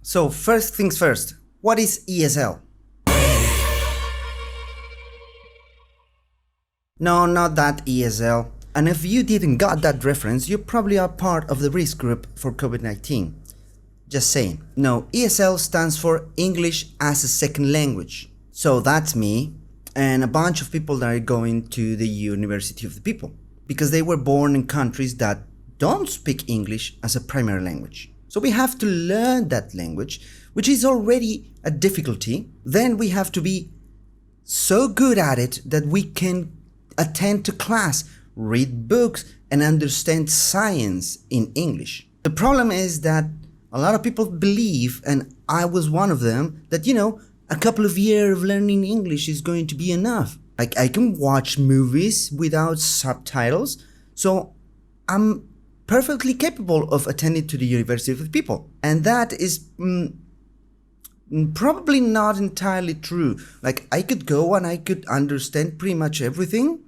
So first things first, what is ESL? No, not that ESL. And if you didn't got that reference, you probably are part of the risk group for COVID-19. Just saying. No, ESL stands for English as a Second Language. So that's me and a bunch of people that are going to the University of the People because they were born in countries that don't speak English as a primary language. So we have to learn that language, which is already a difficulty. Then we have to be so good at it that we can attend to class, read books, and understand science in English. The problem is that a lot of people believe, and I was one of them, that a couple of years of learning English is going to be enough. Like I can watch movies without subtitles, so I'm perfectly capable of attending to the University of the People. And that is probably not entirely true. Like I could go and I could understand pretty much everything,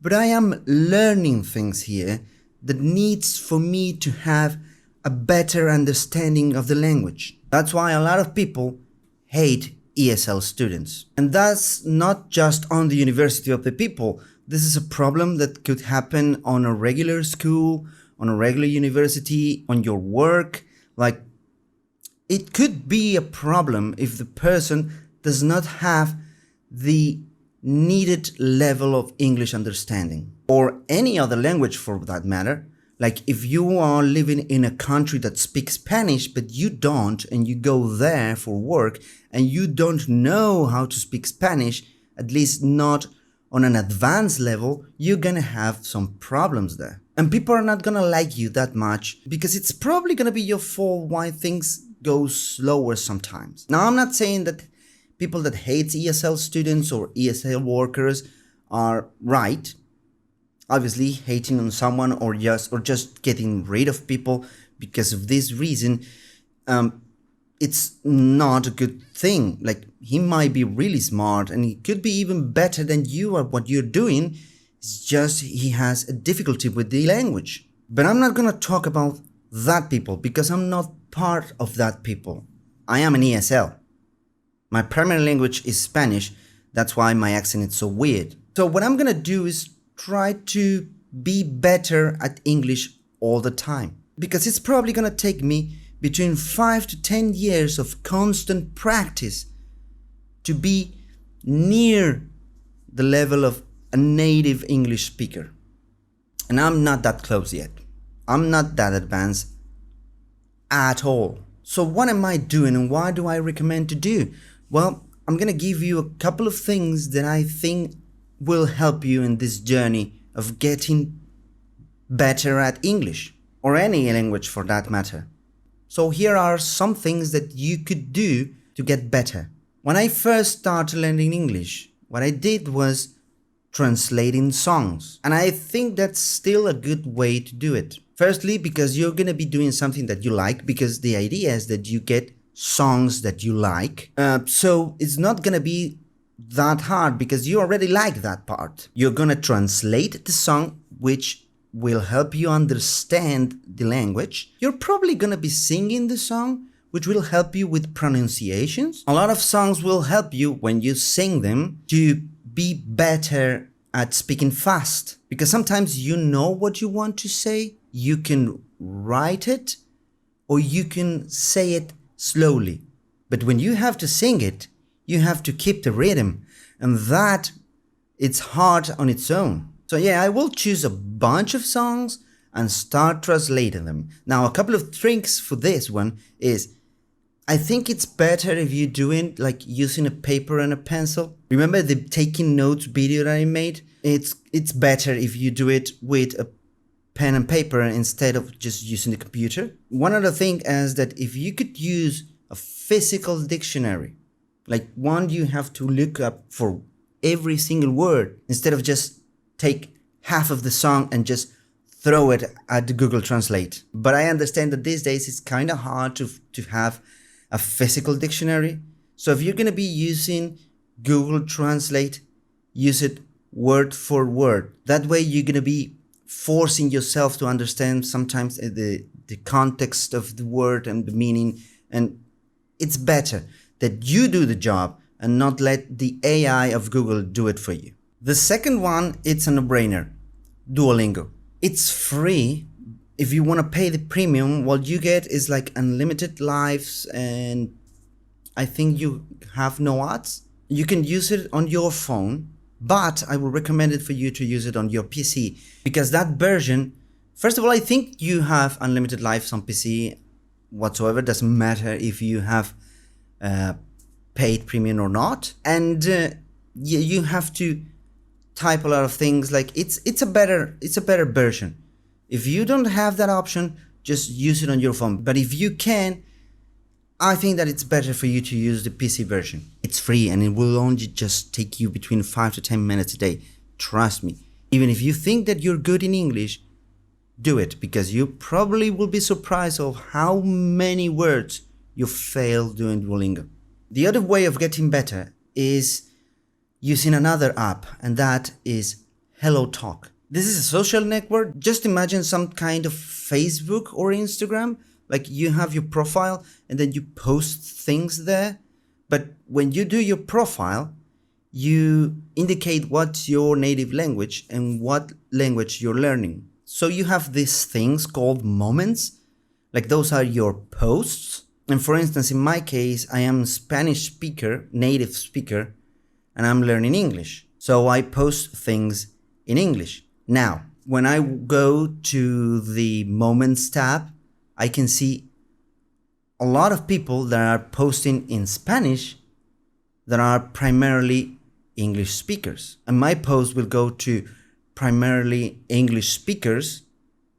but I am learning things here that needs for me to have a better understanding of the language. That's why a lot of people hate ESL students. And that's not just on the University of the People. This is a problem that could happen on a regular school, on a regular university, on your work. Like, it could be a problem if the person does not have the needed level of English understanding, or any other language for that matter. Like if you are living in a country that speaks Spanish, but you don't, and you go there for work, and you don't know how to speak Spanish, at least not on an advanced level, you're gonna have some problems there. And people are not gonna like you that much because it's probably gonna be your fault why things go slower sometimes. Now, I'm not saying that people that hate ESL students or ESL workers are right. Obviously, hating on someone or just getting rid of people because of this reason, it's not a good thing. Like, he might be really smart and he could be even better than you at what you're doing. It's just he has a difficulty with the language. But I'm not gonna talk about that people because I'm not part of that people. I am an ESL. My primary language is Spanish. That's why my accent is so weird. So what I'm gonna do is try to be better at English all the time, because it's probably gonna take me between 5 to 10 years of constant practice to be near the level of a native English speaker. And I'm not that close yet. I'm not that advanced at all. So what am I doing and why do I recommend to do? Well, I'm gonna give you a couple of things that I think will help you in this journey of getting better at English, or any language for that matter. So here are some things that you could do to get better. When I first started learning English, what I did was translating songs. And I think that's still a good way to do it. Firstly, because you're gonna be doing something that you like, because the idea is that you get songs that you like. So it's not gonna be that hard because you already like that part. You're gonna translate the song, which will help you understand the language. You're probably gonna be singing the song, which will help you with pronunciations. A lot of songs will help you when you sing them to be better at speaking fast, because sometimes you know what you want to say, you can write it, or you can say it slowly. But when you have to sing it, you have to keep the rhythm, and that it's hard on its own. So yeah, I will choose a bunch of songs and start translating them. Now, a couple of tricks for this one is, I think it's better if you do it like using a paper and a pencil. Remember the taking notes video that I made? It's better if you do it with a pen and paper instead of just using the computer. One other thing is that if you could use a physical dictionary, like one you have to look up for every single word, instead of just take half of the song and just throw it at the Google Translate. But I understand that these days it's kind of hard to have a physical dictionary. So if you're going to be using Google Translate, use it word for word. That way you're going to be forcing yourself to understand sometimes the context of the word and the meaning, and It's better that you do the job and not let the AI of Google do it for you. The second one, it's a no-brainer. Duolingo. It's free. If you want to pay the premium, what you get is like unlimited lives, and I think you have no ads. You can use it on your phone, but I would recommend it for you to use it on your PC, because that version, first of all, I think you have unlimited lives on PC whatsoever. Doesn't matter if you have paid premium or not. And you have to type a lot of things. Like it's a better version. If you don't have that option, just use it on your phone. But if you can, I think that it's better for you to use the PC version. It's free and it will only just take you between 5 to 10 minutes a day. Trust me. Even if you think that you're good in English, do it, because you probably will be surprised of how many words you fail doing Duolingo. The other way of getting better is using another app, and that is HelloTalk. This is a social network. Just imagine some kind of Facebook or Instagram. Like you have your profile and then you post things there. But when you do your profile, you indicate what's your native language and what language you're learning. So you have these things called moments. Like those are your posts. And for instance, in my case, I am a Spanish speaker, native speaker, and I'm learning English. So I post things in English. Now, when I go to the Moments tab, I can see a lot of people that are posting in Spanish that are primarily English speakers. And my post will go to primarily English speakers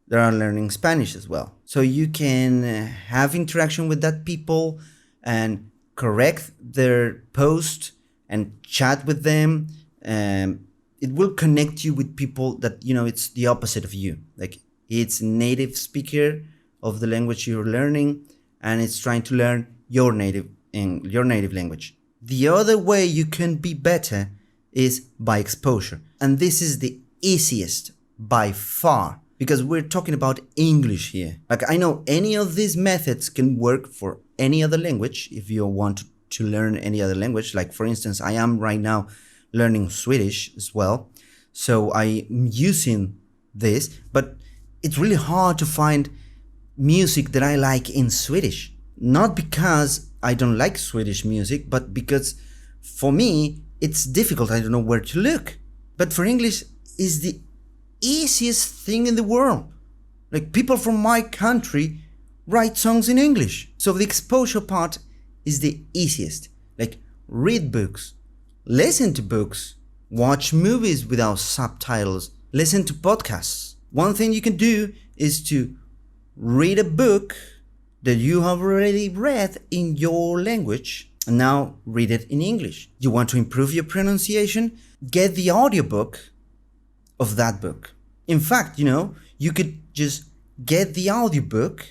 that are learning Spanish as well. So you can have interaction with that people and correct their post and chat with them. It will connect you with people that, it's the opposite of you. Like it's native speaker of the language you're learning, and it's trying to learn your native language. The other way you can be better is by exposure. And this is the easiest by far, because we're talking about English here. Like I know any of these methods can work for any other language if you want to learn any other language. Like for instance, I am right now learning Swedish as well. So I'm using this, but it's really hard to find music that I like in Swedish. Not because I don't like Swedish music, but because for me, it's difficult. I don't know where to look. But for English is the easiest thing in the world. Like people from my country write songs in English. So the exposure part is the easiest. Like read books, listen to books, watch movies without subtitles, listen to podcasts. One thing you can do is to read a book that you have already read in your language and now read it in English. You want to improve your pronunciation? Get the audiobook of that book. In fact, you could just get the audiobook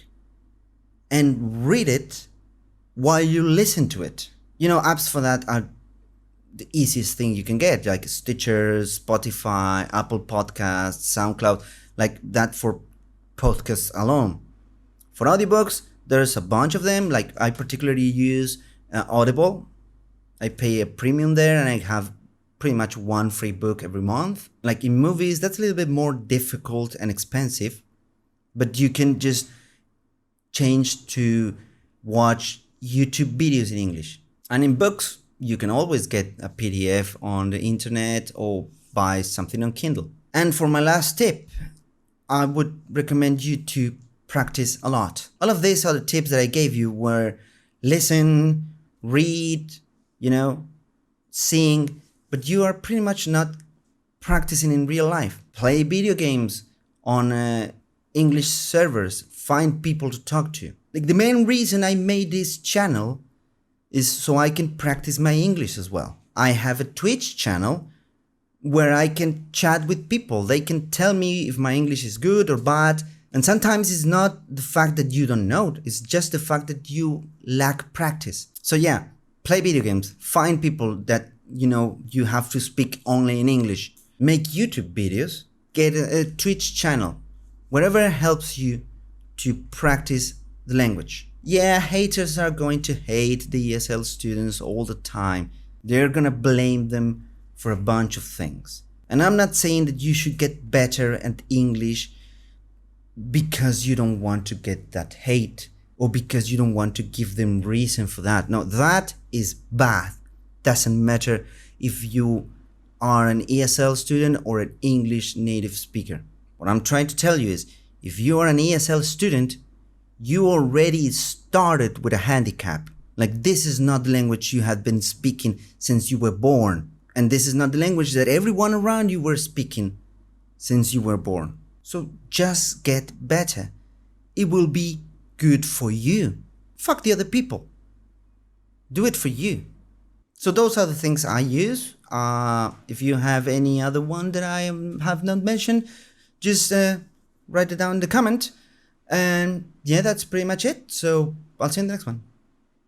and read it while you listen to it. Apps for that are the easiest thing you can get, like Stitcher, Spotify, Apple Podcasts, SoundCloud, like that for podcasts alone. For audiobooks, there's a bunch of them. Like I particularly use Audible. I pay a premium there and I have pretty much one free book every month. Like in movies, that's a little bit more difficult and expensive, but you can just change to watch YouTube videos in English. And in books, you can always get a PDF on the internet or buy something on Kindle. And for my last tip, I would recommend you to practice a lot. All of these are the tips that I gave you were listen, read, sing, but you are pretty much not practicing in real life. Play video games on English servers, find people to talk to. Like the main reason I made this channel is so I can practice my English as well. I have a Twitch channel where I can chat with people. They can tell me if my English is good or bad. And sometimes it's not the fact that you don't know, it's just the fact that you lack practice. So yeah, play video games, find people that you have to speak only in English. Make YouTube videos, get a Twitch channel, whatever helps you to practice the language. Yeah, haters are going to hate the ESL students all the time. They're gonna blame them for a bunch of things. And I'm not saying that you should get better at English because you don't want to get that hate or because you don't want to give them reason for that. No, that is bad. Doesn't matter if you are an ESL student or an English native speaker. What I'm trying to tell you is if you are an ESL student, you already started with a handicap. Like, this is not the language you had been speaking since you were born. And this is not the language that everyone around you were speaking since you were born. So just get better. It will be good for you. Fuck the other people. Do it for you. So those are the things I use. If you have any other one that I have not mentioned, just write it down in the comment. And yeah, that's pretty much it. So I'll see you in the next one.